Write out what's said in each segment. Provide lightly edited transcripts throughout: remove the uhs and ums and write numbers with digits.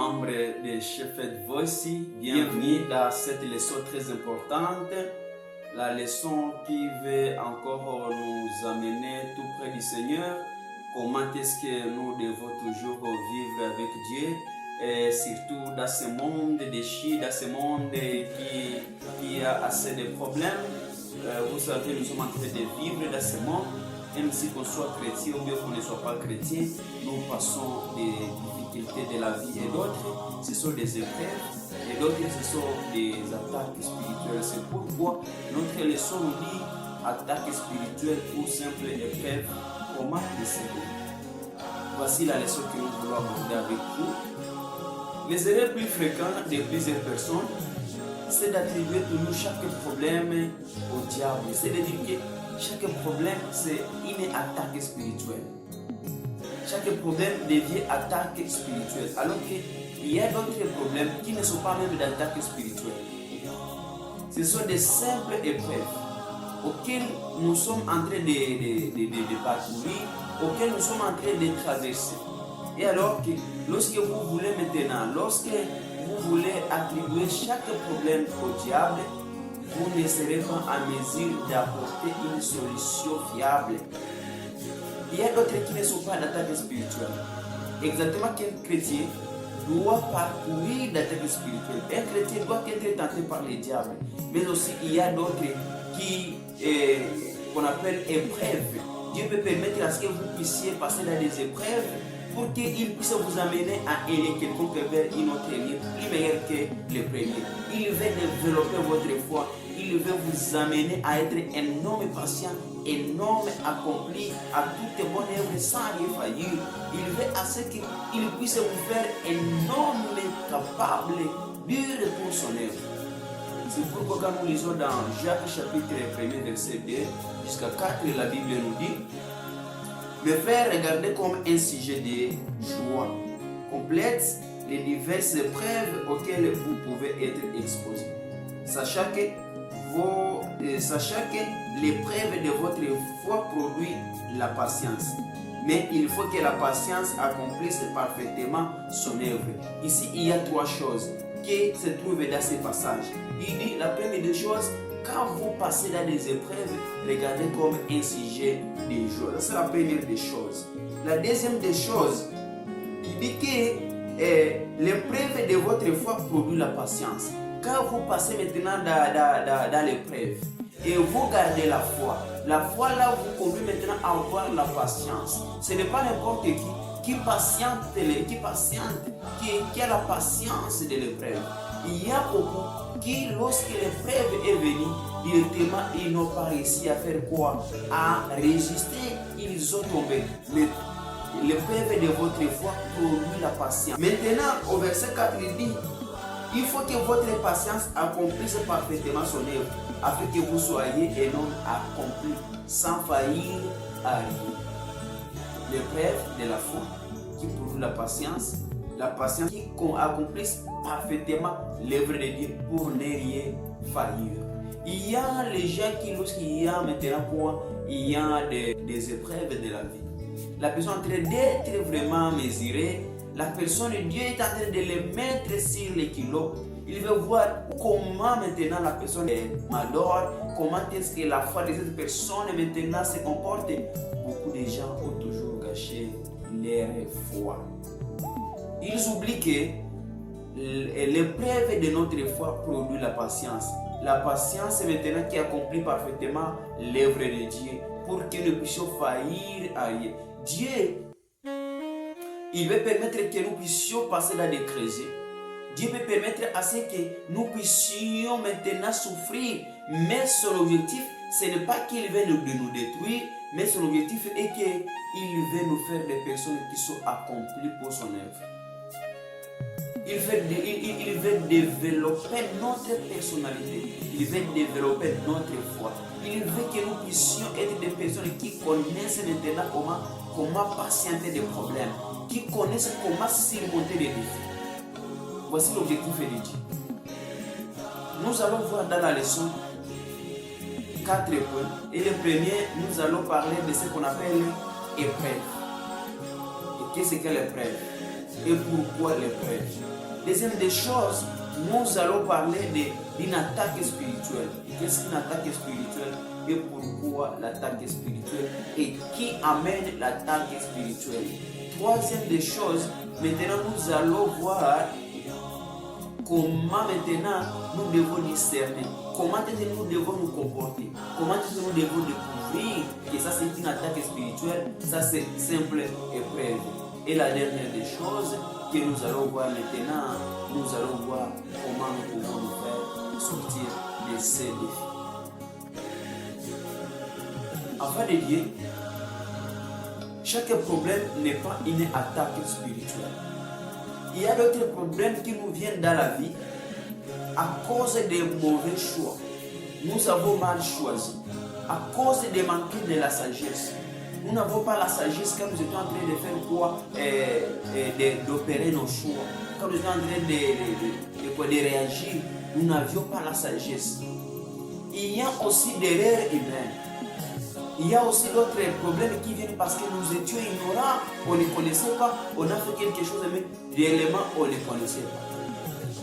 membres de Shepherd Voice, bienvenue dans cette leçon très importante, la leçon qui veut encore nous amener tout près du Seigneur. Comment est-ce que nous devons toujours vivre avec Dieu, et surtout dans ce monde déchiré, dans ce monde qui a assez de problèmes. Vous savez, nous sommes en train de vivre dans ce monde, même si qu'on soit chrétien ou bien qu'on ne soit pas chrétien, nous passons des difficultés de la vie, et d'autres, ce sont des épreuves, et d'autres, ce sont des attaques spirituelles. C'est pourquoi notre leçon nous dit attaque spirituelle ou simple épreuve, comment décider. Voici la leçon que nous voulons aborder avec vous. Les erreurs plus fréquentes de plusieurs personnes, c'est d'attribuer toujours chaque problème au diable. C'est-à-dire que chaque problème, c'est une attaque spirituelle. Chaque problème devient attaque spirituelle. Alors qu'il y a d'autres problèmes qui ne sont pas même d'attaque spirituelle. Ce sont des simples épreuves auxquelles nous sommes en train de parcourir, auxquelles nous sommes en train de traverser. Et alors que lorsque vous voulez maintenant, lorsque vous voulez attribuer chaque problème au diable, vous ne serez pas en mesure d'apporter une solution fiable. Il y a d'autres qui ne sont pas d'attaque spirituelle. Exactement qu'un chrétien doit parcourir d'attaque spirituelle. Un chrétien doit être tenté par le diable. Mais aussi, il y a d'autres qu'on appelle épreuves. Dieu peut permettre à ce que vous puissiez passer dans des épreuves pour qu'il puisse vous amener à aller quelconque vers une autre ligne plus meilleure que le premier. Il veut développer votre foi. Il veut vous amener à être un homme patient, un homme accompli à toute bonne œuvre sans rien faillir. Il veut à ce qu'il puisse vous faire un homme capable dur pour son œuvre. C'est pourquoi quand nous lisons dans Jacques chapitre 1 verset 2 jusqu'à 4, la Bible nous dit: me faire regarder comme un sujet de joie complète les diverses épreuves auxquelles vous pouvez être exposés. Sachant que l'épreuve de votre foi produit la patience. Mais il faut que la patience accomplisse parfaitement son œuvre. Ici, il y a trois choses qui se trouvent dans ce passage. Il dit la première des choses: quand vous passez dans des épreuves, regardez comme un sujet de joie. C'est la première des choses. La deuxième des choses, il dit que l'épreuve de votre foi produit la patience. Quand vous passez maintenant dans l'épreuve et vous gardez la foi là vous conduit maintenant à avoir la patience. Ce n'est pas n'importe qui patiente, qui a la patience de l'épreuve. Il y a beaucoup qui, lorsque l'épreuve est venue, directement, ils n'ont pas réussi à faire quoi? À résister, ils ont tombé. Mais l'épreuve de votre foi produit la patience. Maintenant, au verset 4, il dit: il faut que votre patience accomplisse parfaitement son œuvre, afin que vous soyez un homme accompli, sans faillir à rien. L'épreuve de la foi qui produit la patience qui accomplisse parfaitement l'œuvre de Dieu pour ne rien faillir. Il y a les gens qui, lorsqu'il y a maintenant quoi, il y a des épreuves de la vie. La personne est en train d'être vraiment mesurée. La personne, Dieu est en train de les mettre sur les kilos. Il veut voir comment maintenant la personne m'adore, comment est-ce que la foi de cette personne maintenant se comporte. Beaucoup de gens ont toujours gâché leur foi. Ils oublient que l'épreuve de notre foi produit la patience. La patience est maintenant qui accomplit parfaitement l'œuvre de Dieu pour que nous puissions faillir à rien. Dieu, il veut permettre que nous puissions passer dans des creuses. Dieu peut permettre à ce que nous puissions maintenant souffrir. Mais son objectif, ce n'est pas qu'il veut nous détruire, mais son objectif est qu'il veut nous faire des personnes qui sont accomplies pour son œuvre. Il veut développer notre personnalité. Il veut développer notre foi. Il veut que nous puissions être des personnes qui connaissent maintenant comment patienter des problèmes, qui connaissent comment surmonter les défis. Voici l'objectif de Dieu. Nous allons voir dans la leçon 4 points. Et le premier, nous allons parler de ce qu'on appelle épreuve. Et qu'est-ce que l'épreuve? et pourquoi l'épreuve. Deuxième des choses, nous allons parler d'une attaque spirituelle. Qu'est-ce qu'une attaque spirituelle et pourquoi l'attaque spirituelle et qui amène l'attaque spirituelle. Troisième des choses, maintenant nous allons voir comment maintenant nous devons discerner, comment nous devons nous comporter, comment nous devons découvrir que ça c'est une attaque spirituelle, ça c'est simple épreuve. Et la dernière des choses que nous allons voir maintenant, nous allons voir comment nous pouvons nous faire sortir de ces défis. Afin de dire, chaque problème n'est pas une attaque spirituelle. Il y a d'autres problèmes qui nous viennent dans la vie à cause des mauvais choix. Nous avons mal choisi, à cause de manquer de la sagesse. Nous n'avons pas la sagesse quand nous étions en train de faire quoi, d'opérer nos choix. Quand nous étions en train de réagir, nous n'avions pas la sagesse. Il y a aussi des erreurs humaines. Il y a aussi d'autres problèmes qui viennent parce que nous étions ignorants, on ne connaissait pas, on a fait quelque chose, mais réellement on ne connaissait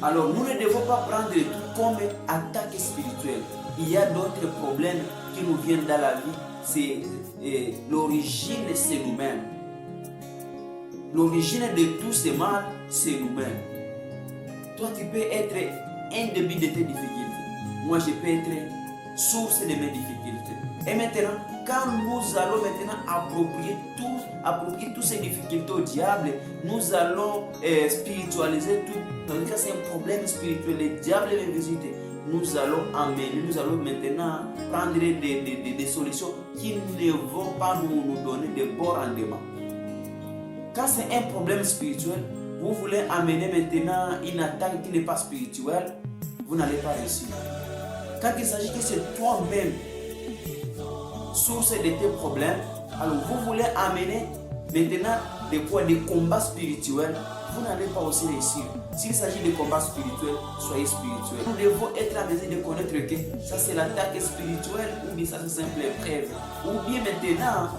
pas. Alors nous ne devons pas prendre tout comme attaque spirituelle. Il y a d'autres problèmes qui nous viennent dans la vie. C'est l'origine, c'est nous-mêmes. L'origine de tout ce mal, c'est nous-mêmes. Toi, tu peux être un début de tes difficultés. Moi, je peux être source de mes difficultés. Et maintenant, quand nous allons maintenant approprier toutes ces difficultés au diable, nous allons spiritualiser tout. Donc, c'est un problème spirituel. Le diable va visiter. Nous allons maintenant prendre des solutions qui ne vont pas nous donner de bons rendements. Quand c'est un problème spirituel, vous voulez amener maintenant une attaque qui n'est pas spirituelle, vous n'allez pas réussir. Quand il s'agit que c'est toi-même source de tes problèmes, alors vous voulez amener maintenant des combats spirituels, vous n'allez pas aussi réussir. S'il s'agit de combats spirituels, soyez spirituels. Nous devons être à mesure de connaître que ça c'est l'attaque spirituelle ou bien ça c'est simple épreuve. Ou bien maintenant,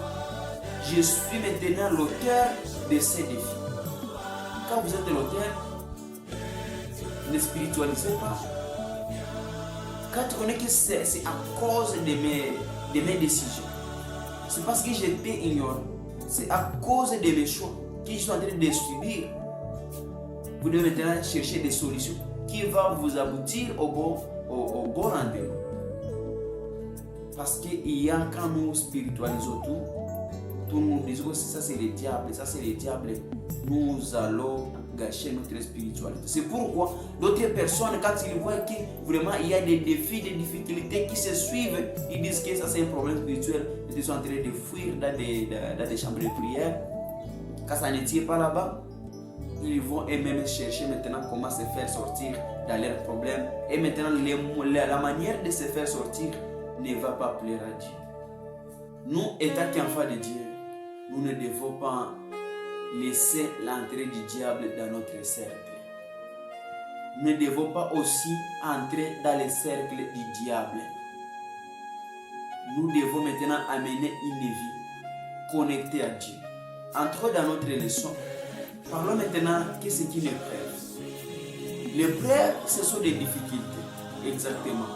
je suis maintenant l'auteur de ces défis. Quand vous êtes l'auteur, ne spiritualisez pas. Quand tu connais que c'est à cause de mes décisions, c'est parce que j'étais ignorant, c'est à cause de mes choix que je suis en train de subir. Vous devez maintenant chercher des solutions qui vont vous aboutir au bon rendez-vous. Parce qu'il y a, quand nous spiritualisons tout nous disons que ça c'est le diable, nous allons gâcher notre spiritualité. C'est pourquoi d'autres personnes, quand ils voient que vraiment il y a des défis, des difficultés qui se suivent, ils disent que ça c'est un problème spirituel, ils sont en train de fuir dans des chambres de prière. Quand ça ne tire pas là-bas, ils vont eux-mêmes chercher maintenant comment se faire sortir dans leurs problèmes. Et maintenant, la manière de se faire sortir ne va pas plaire à Dieu. Nous, étant qu'enfants de Dieu, nous ne devons pas laisser l'entrée du diable dans notre cercle. Nous ne devons pas aussi entrer dans le cercle du diable. Nous devons maintenant amener une vie connectée à Dieu. Entrons dans notre leçon. Parlons maintenant de ce qui est l'épreuve. L'épreuve, ce sont des difficultés. Exactement.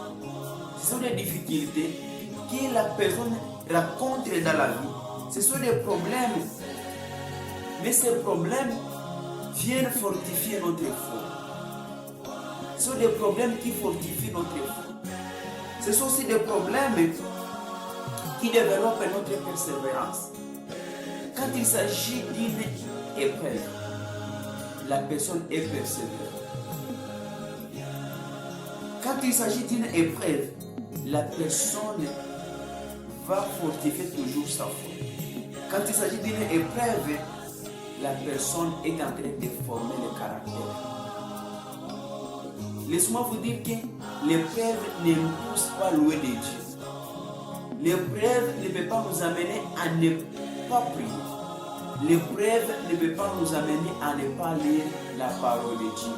Ce sont des difficultés que la personne rencontre dans la vie. Ce sont des problèmes. Mais ces problèmes viennent fortifier notre foi. Ce sont des problèmes qui fortifient notre foi. Ce sont aussi des problèmes qui développent notre persévérance. Quand il s'agit d'une épreuve, la personne est persévérante. Quand il s'agit d'une épreuve, la personne va fortifier toujours sa foi. Quand il s'agit d'une épreuve, la personne est en train de former le caractère. Laissez-moi vous dire que l'épreuve ne nous pousse pas loin de Dieu. L'épreuve ne peut pas nous amener à ne pas prier. L'épreuve ne peut pas nous amener à ne pas lire la parole de Dieu.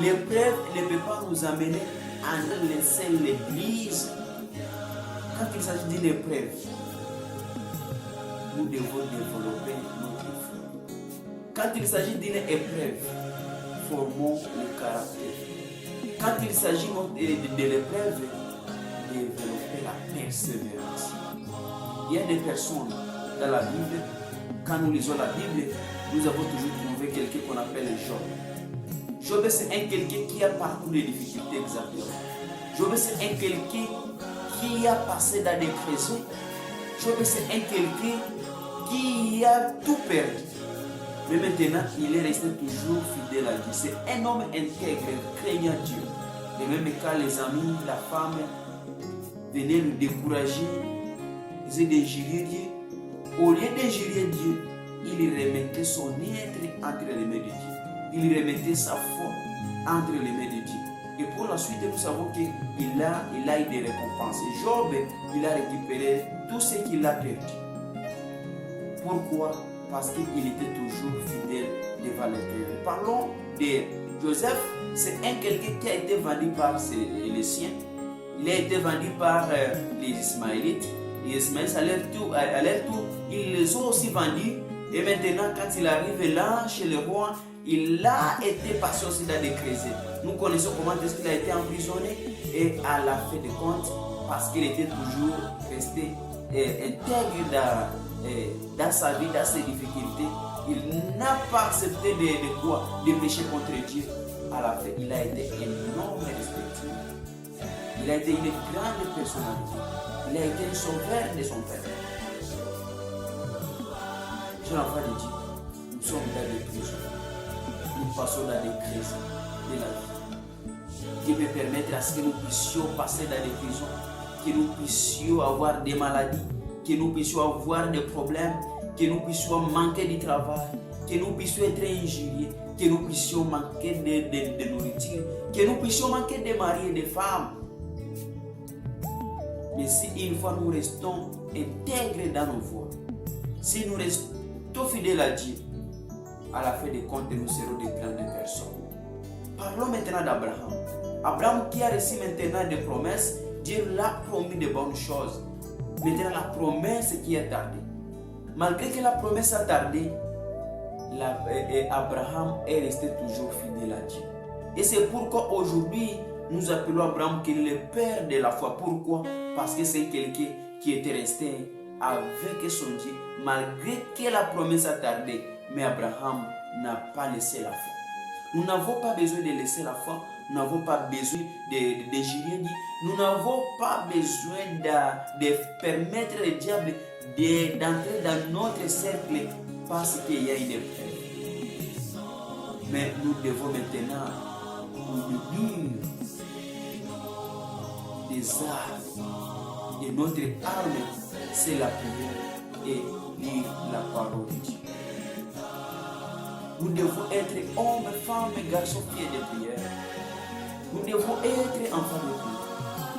L'épreuve ne peut pas nous amener à ne laisser l'église. Quand il s'agit d'une épreuve, nous devons développer notre foi. Quand il s'agit d'une épreuve, formons le caractère. Quand il s'agit de l'épreuve, développer la persévérance. Il y a des personnes dans la Bible, quand nous lisons la Bible, nous avons toujours trouvé quelqu'un qu'on appelle Job. Job, c'est un quelqu'un qui a parcouru les difficultés exactement. Job, c'est un quelqu'un qui a passé dans des prisons. Job, c'est un quelqu'un qui a tout perdu. Mais maintenant, il est resté toujours fidèle à Dieu. C'est un homme intègre, craignant Dieu. Et même quand les amis, la femme venaient le décourager, ils disaient d'injurier Dieu. Au lieu d'injurier Dieu, il remettait son être entre les mains de Dieu. Il remettait sa foi entre les mains de Dieu. Et pour la suite, nous savons qu'il a eu des récompenses. Job, il a récupéré tout ce qu'il a perdu. Pourquoi? Parce qu'il était toujours fidèle devant l'Éternel. Parlons de Joseph. C'est un quelqu'un qui a été vendu par les siens. Il a été vendu par les Ismaélites. Les Ismaélites, à leur tour, ils les ont aussi vendus. Et maintenant, quand il arrive là, chez le roi, il a été passé aussi dans des crises. Nous connaissons comment est-ce qu'il a été emprisonné. Et à la fin de compte, parce qu'il était toujours resté intègre dans sa vie, dans ses difficultés, il n'a pas accepté de pécher contre Dieu. À la fin, il a été un homme respecté. Il a été une grande personnalité. Il a été un sauveur de son père. Jeune enfant de Dieu, nous sommes dans des prisons. Nous passons dans des crises de la vie. Dieu peut permettre à ce que nous puissions passer dans des prisons, que nous puissions avoir des maladies, que nous puissions avoir des problèmes, que nous puissions manquer du travail, que nous puissions être injuriés, que nous puissions manquer de nourriture, que nous puissions manquer de maris et de femmes. Mais si une fois nous restons intègres dans nos voies, si nous restons fidèles à Dieu, à la fin des comptes, nous serons des grandes personnes. Parlons maintenant d'Abraham. Abraham qui a reçu maintenant des promesses, Dieu l'a promis de bonnes choses. Maintenant la promesse qui a tardé. Malgré que la promesse a tardé, Abraham est resté toujours fidèle à Dieu. Et c'est pourquoi aujourd'hui, nous appelons Abraham qu'il est le père de la foi. Pourquoi? Parce que c'est quelqu'un qui était resté avec son Dieu, malgré que la promesse a tardé. Mais Abraham n'a pas laissé la foi. Nous n'avons pas besoin de laisser la foi. Nous n'avons pas besoin de jurer Dieu. Nous n'avons pas besoin de permettre au diable d'entrer dans notre cercle parce qu'il y a une épreuve. Mais nous devons maintenant nous unir des armes. Et notre arme, c'est la prière et lire la parole de Dieu. Nous devons être hommes, femmes, garçons, filles de prière. Nous devons être enfants de Dieu.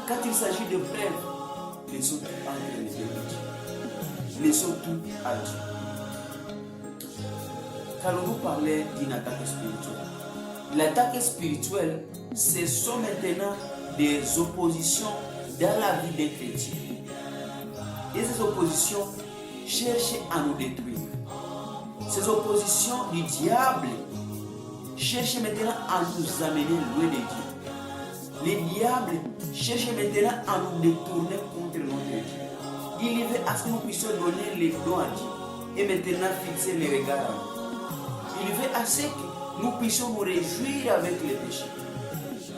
Quand il s'agit de preuves, laissons tout entre les mains de Dieu. Laissons tout à Dieu. Qu'allons-nous parler d'une attaque spirituelle? L'attaque spirituelle, ce sont maintenant des oppositions dans la vie des chrétiens. Et ces oppositions cherchent à nous détruire. Ces oppositions du diable cherchent maintenant à nous amener loin de Dieu. Le diable cherche maintenant à nous détourner contre notre Dieu. Il veut à ce que nous puissions donner les dons à Dieu et maintenant fixer les regards à nous. Il veut à ce que nous puissions nous réjouir avec les péchés.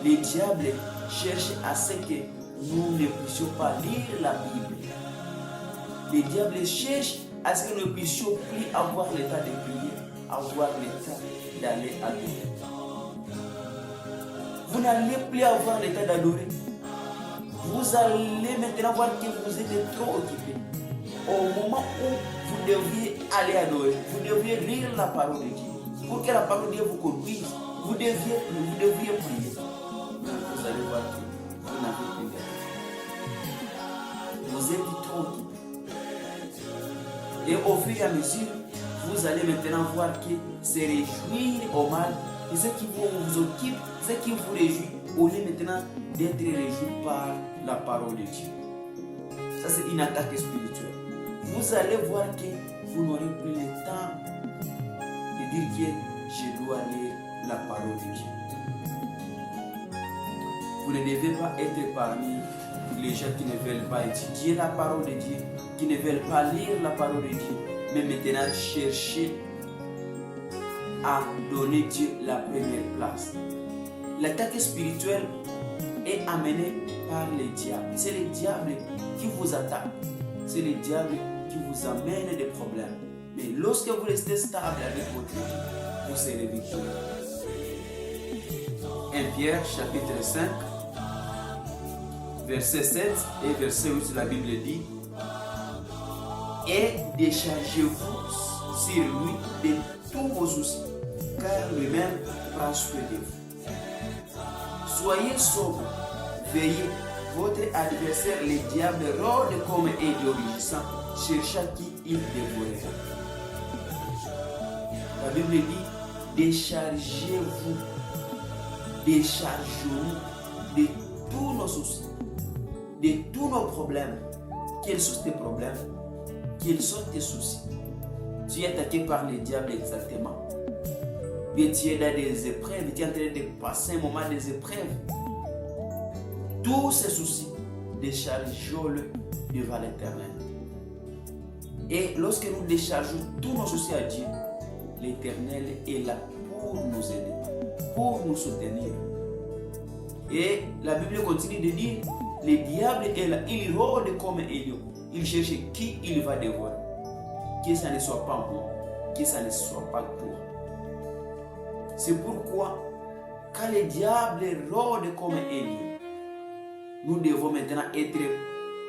Le diable cherche à ce que nous ne puissions pas lire la Bible. Le diable cherche à ce que nous ne puissions plus avoir l'état de prier, avoir l'état d'aller adorer. Vous n'allez plus avoir l'état d'adorer. Vous allez maintenant voir que vous êtes trop occupé. Au moment où vous devriez aller adorer, vous devriez lire la parole de Dieu. Pour que la parole de Dieu vous conduise, vous devriez prier. Vous allez voir que vous n'avez plus d'état. Vous êtes trop occupé. Et au fur et à mesure, vous allez maintenant voir que se réjouir au mal, et ce qui vous occupe, ce qui vous réjouit, au lieu maintenant d'être réjoui par la parole de Dieu. Ça, c'est une attaque spirituelle. Vous allez voir que vous n'aurez plus le temps de dire que je dois lire la parole de Dieu. Vous ne devez pas être parmi les gens qui ne veulent pas étudier la parole de Dieu, qui ne veulent pas lire la parole de Dieu, mais maintenant chercher à donner Dieu la première place. L'attaque spirituelle est amenée par le diable. C'est le diable qui vous attaque. C'est le diable qui vous amène des problèmes. Mais lorsque vous restez stable avec votre Dieu, vous serez victorieux. 1 Pierre chapitre 5, verset 7 et verset 8, la Bible dit: et déchargez-vous sur lui de tous vos soucis, car lui-même prend soin de vous. Soyez sobre, veillez. Votre adversaire, le diable, rôde comme un lion rugissant, cherchant qui il dévorera. La Bible dit: déchargez-vous, déchargez-vous de tous nos soucis, de tous nos problèmes. Quels sont tes problèmes? Quels sont tes soucis? Tu es attaqué par le diable exactement. Et tu es dans des épreuves, tu es en train de passer un moment des épreuves. Tous ces soucis, déchargeons-le devant l'Éternel. Et lorsque nous déchargeons tous nos soucis à Dieu, l'Éternel est là pour nous aider, pour nous soutenir. Et la Bible continue de dire: le diable est là, il rôde comme un lion. Il cherche qui il va dévorer. Que ça ne soit pas moi, que ça ne soit pas toi. C'est pourquoi, quand le diable rôde comme un lion, nous devons maintenant être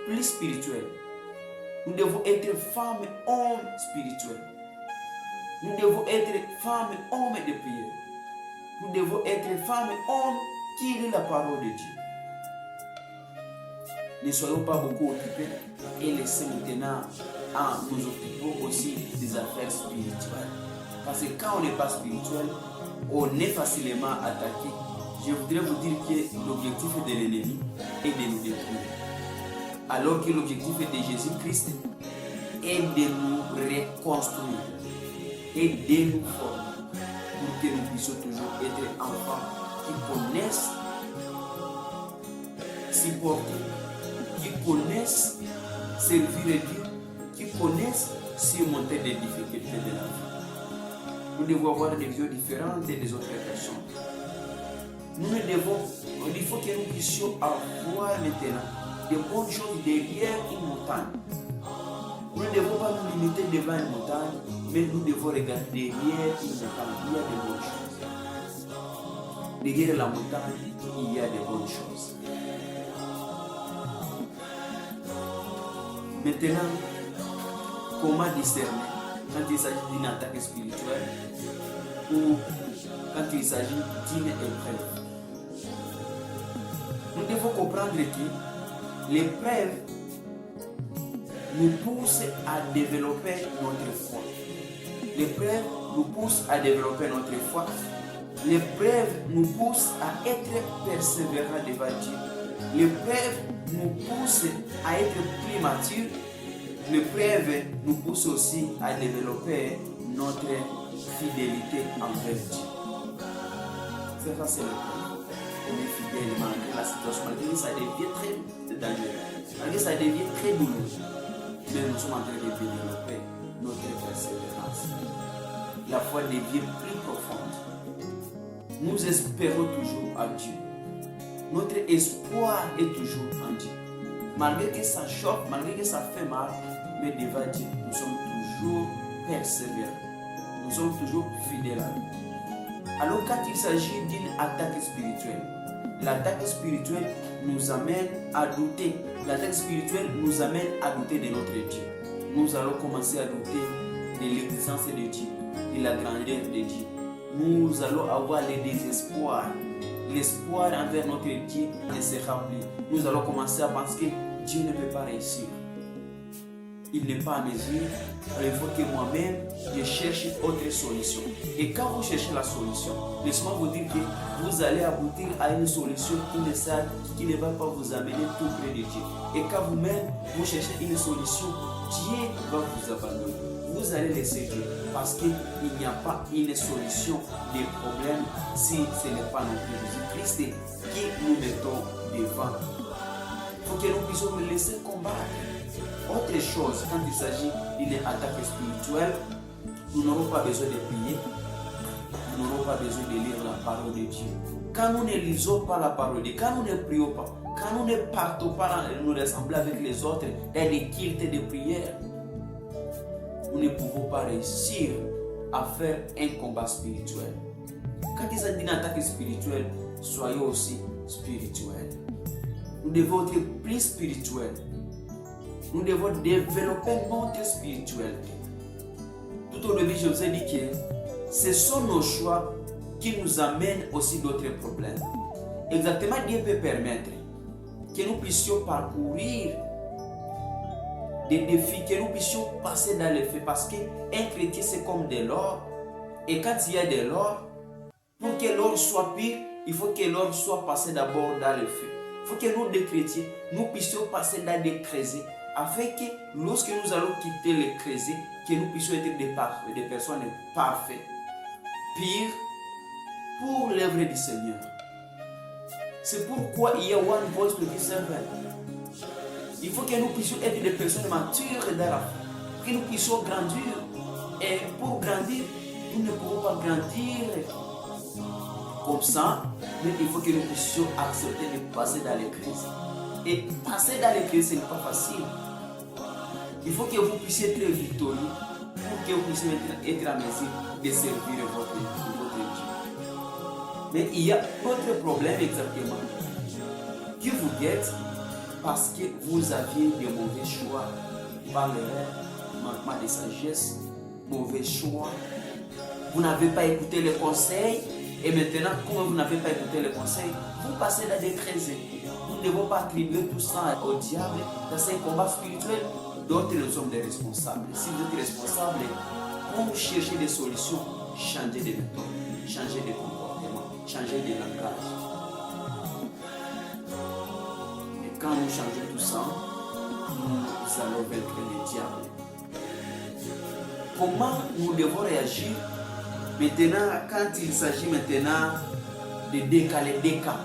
plus spirituels. Nous devons être femmes et hommes spirituels. Nous devons être femmes et hommes de prière. Nous devons être femmes et hommes qui lisent la parole de Dieu. Ne soyons pas beaucoup occupés et laissez maintenant nous occuper aussi des affaires spirituelles. Parce que quand on n'est pas spirituel, on est facilement attaqué. Je voudrais vous dire que l'objectif de l'ennemi est de nous détruire. Alors que l'objectif de Jésus-Christ est de nous reconstruire et de nous former pour que nous puissions toujours être enfants qui connaissent supporter, qui connaissent servir Dieu, qui connaissent surmonter des difficultés de la vie. Nous devons avoir des vies différentes des autres personnes. Il faut que nous puissions avoir maintenant de bonnes choses derrière une montagne. Nous ne devons pas nous limiter devant une montagne, mais nous devons regarder derrière une montagne. Il y a de bonnes choses. Derrière la montagne, il y a de bonnes choses. Maintenant, comment discerner quand il s'agit d'une attaque spirituelle ou quand il s'agit d'une épreuve? Nous devons comprendre que l'épreuve nous pousse à développer notre foi. L'épreuve nous pousse à développer notre foi. L'épreuve nous pousse à être persévérants devant Dieu. L'épreuve nous pousse à être plus matures. L'épreuve nous pousse aussi à développer notre fidélité envers Dieu. C'est ça, c'est l'épreuve. On est fidèle malgré la situation, malgré que ça devient très dangereux, malgré que ça devient très douloureux. Mais nous sommes en train de développer notre persévérance. La foi devient plus profonde. Nous espérons toujours en Dieu. Notre espoir est toujours en Dieu. Malgré que ça choque, malgré que ça fait mal, mais devant Dieu, nous sommes toujours persévérants. Nous sommes toujours fidèles à lui. Alors quand il s'agit d'une attaque spirituelle, l'attaque spirituelle nous amène à douter. L'attaque spirituelle nous amène à douter de notre Dieu. Nous allons commencer à douter de l'existence de Dieu, de la grandeur de Dieu. Nous allons avoir le désespoir. L'espoir envers notre Dieu ne sera plus. Nous allons commencer à penser que Dieu ne peut pas réussir. Il n'est pas à mesure. Il faut que moi-même, je cherche autre solution. Et quand vous cherchez la solution, laissez-moi vous dire que vous allez aboutir à une solution qui ne va pas vous amener tout près de Dieu. Et quand vous-même, vous cherchez une solution, Dieu va vous abandonner. vous allez laisser Dieu. Parce qu'il n'y a pas une solution des problèmes si ce n'est pas non plus Jésus-Christ qui nous mettons devant. Il faut que nous puissions nous laisser combattre. Autre chose, quand il s'agit d'une attaque spirituelle, nous n'aurons pas besoin de prier, nous n'aurons pas besoin de lire la parole de Dieu. Quand nous ne lisons pas la parole de Dieu, quand nous ne prions pas, quand nous ne partons pas nous rassembler avec les autres dans des cultes de prière, nous ne pouvons pas réussir à faire un combat spirituel. Quand il s'agit d'une attaque spirituelle, soyons aussi spirituels. Nous devons être plus spirituels. Nous devons développer notre spiritualité. Tout au début, je vous ai dit que ce sont nos choix qui nous amènent aussi d'autres problèmes. Exactement, Dieu peut permettre que nous puissions parcourir des défis, que nous puissions passer dans les faits. Parce qu'un chrétien, c'est comme de l'or. Et quand il y a de l'or, pour que l'or soit pur, il faut que l'or soit passé d'abord dans le feu. Il faut que nous, des chrétiens, nous puissions passer dans des creusets, afin que lorsque nous allons quitter les creusets, que nous puissions être des personnes parfaites, pires, pour l'œuvre du Seigneur. C'est pourquoi il y a one voice to be servant. Il faut que nous puissions être des personnes matures dans la foi, que nous puissions grandir. Et pour grandir, nous ne pouvons pas grandir comme ça, mais il faut que nous puissions accepter de passer dans les crises. Et passer dans les crises, ce n'est pas facile. Il faut que vous puissiez être victorieux pour que vous puissiez être en mesure de servir votre Dieu. Mais il y a d'autres problèmes exactement qui vous guettent parce que vous aviez de mauvais choix par l'erreur, manquement de sagesse, mauvais choix. Vous n'avez pas écouté les conseils. Et maintenant, comme vous n'avez pas écouté les conseils, vous passez dans des creusets. Nous ne devons pas attribuer tout ça au diable. Dans un combat spirituel, d'autres nous sommes des responsables. Si vous êtes responsables, pour chercher des solutions, changez de méthode, changez de comportement, changez de langage. Et quand nous changeons tout ça, nous allons vaincre le diable. Comment nous devons réagir? Maintenant, quand il s'agit maintenant de décaler des cas,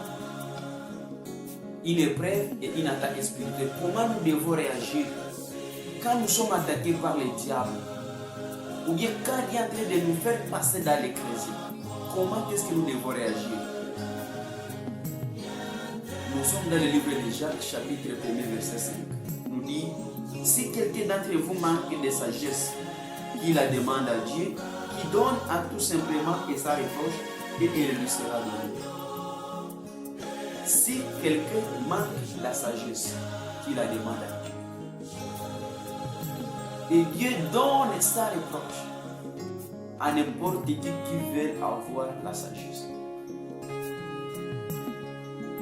une épreuve et une attaque spirituelle, comment nous devons réagir quand nous sommes attaqués par le diable, ou bien quand il est en train de nous faire passer dans les crises, comment est-ce que nous devons réagir? Nous sommes dans le livre de Jacques, chapitre 1, verset 5. Nous dit, si quelqu'un d'entre vous manque de sagesse, qu'il la demande à Dieu, qui donne à tout simplement et sa reproche, et il lui sera donné. Si quelqu'un manque la sagesse, qu'il la demande à Dieu. Et Dieu donne sa reproche à n'importe qui veut avoir la sagesse.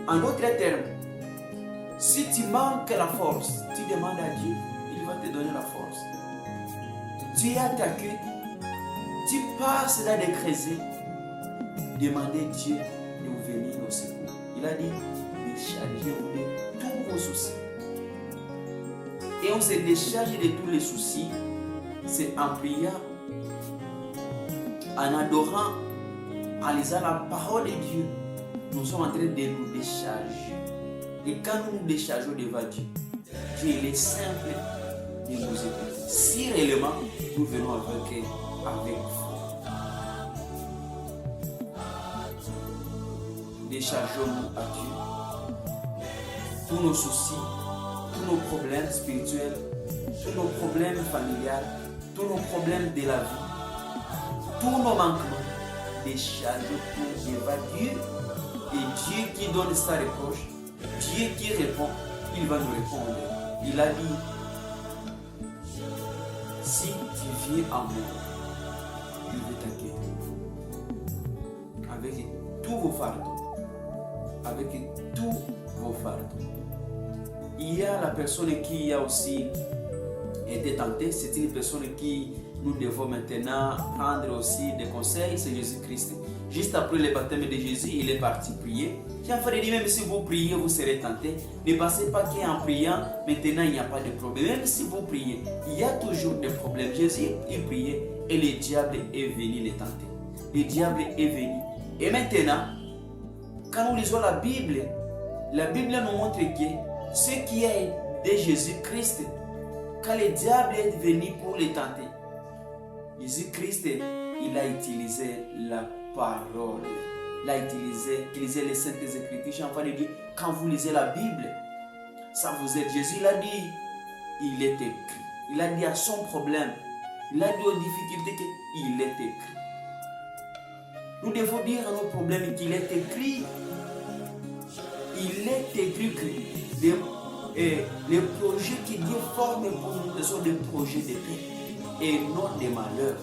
En d'autres termes, si tu manques la force, tu demandes à Dieu, il va te donner la force. Tu es attaqué, tu passes dans des creusets, demandez à Dieu de vous venir au secours. Il a dit, déchargez-vous de tous vos soucis. Et on se décharge de tous les soucis, c'est en priant, en adorant, en lisant la parole de Dieu. Nous sommes en train de nous décharger. Et quand nous nous déchargeons devant Dieu, Dieu il est simple de nous écouter. Si réellement nous venons avec foi. Déchargeons-nous à Dieu. Tous nos soucis, tous nos problèmes spirituels, tous nos problèmes familiales, tous nos problèmes de la vie, tous nos manquements, déchargeons-nous devant Dieu. Et Dieu qui donne sa reproche, Dieu qui répond, il va nous répondre. Il a dit, si tu viens à moi, je vais t'accueillir. Avec tous vos fardeaux. Avec tous vos fardeaux. Il y a la personne qui a aussi été tentée. C'est une personne qui nous devons maintenant prendre aussi des conseils. C'est Jésus-Christ. juste après le baptême de Jésus, il est parti prier. J'ai envie de dire, même si vous priez, vous serez tenté. Ne pensez pas qu'en priant, maintenant il n'y a pas de problème. Même si vous priez, il y a toujours des problèmes. Jésus, il priait et le diable est venu le tenter. Le diable est venu. Et maintenant, quand nous lisons la Bible nous montre que ce qui a aidé Jésus-Christ, quand le diable est venu pour le tenter, Jésus-Christ, il a utilisé la parole. Il a utilisé les Saintes Écritures. J'ai envie de dire, quand vous lisez la Bible, ça vous aide. Jésus, il a dit, il est écrit. Il a dit à son problème, il a dit aux difficultés qu'il est écrit. Nous devons dire à nos problèmes qu'il est écrit. Il est écrit que les projets que Dieu forme pour nous, ce sont des projets de paix et non des malheurs.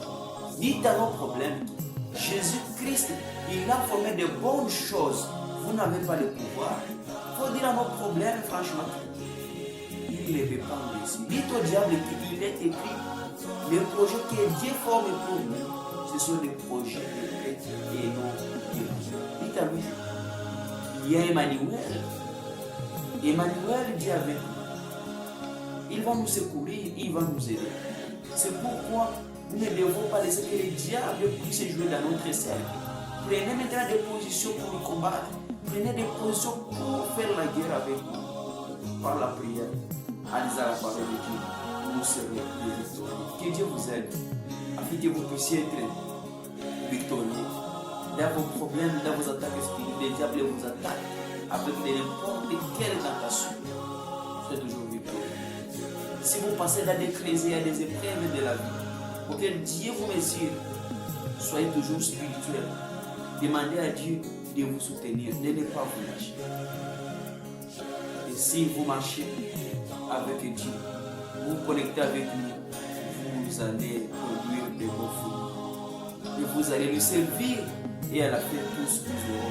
Dites à nos problèmes, Jésus-Christ, il a formé de bonnes choses. Vous n'avez pas le pouvoir. Il faut dire à nos problèmes, franchement, il ne veut pas nous laisser. Dites au diable qu'il est écrit. Les projets que Dieu forme pour nous, ce sont des projets de paix et non des malheurs. Dites à lui. Il y a Emmanuel. Emmanuel dit avec nous. Il va nous secourir, il va nous aider. C'est pourquoi nous ne devons pas laisser que le diable puisse jouer dans notre cercle. Prenez maintenant des positions pour nous combattre. Prenez des positions pour faire la guerre avec nous. Par la prière, en lisant la parole de Dieu, nous serons des victorieux. Que Dieu vous aide, afin que vous puissiez être victorieux. Dans vos problèmes, dans vos attaques spirituelles, le diable vous attaque avec n'importe quelle tentation. Vous êtes toujours victorieux. Si vous passez dans des crises et des épreuves de la vie, auquel Dieu vous mesure, soyez toujours spirituel. Demandez à Dieu de vous soutenir, de ne pas vous lâcher. Et si vous marchez avec Dieu, vous vous connectez avec nous, vous allez produire de beaux fruits. Et vous allez lui servir et à la fin tous vous auront.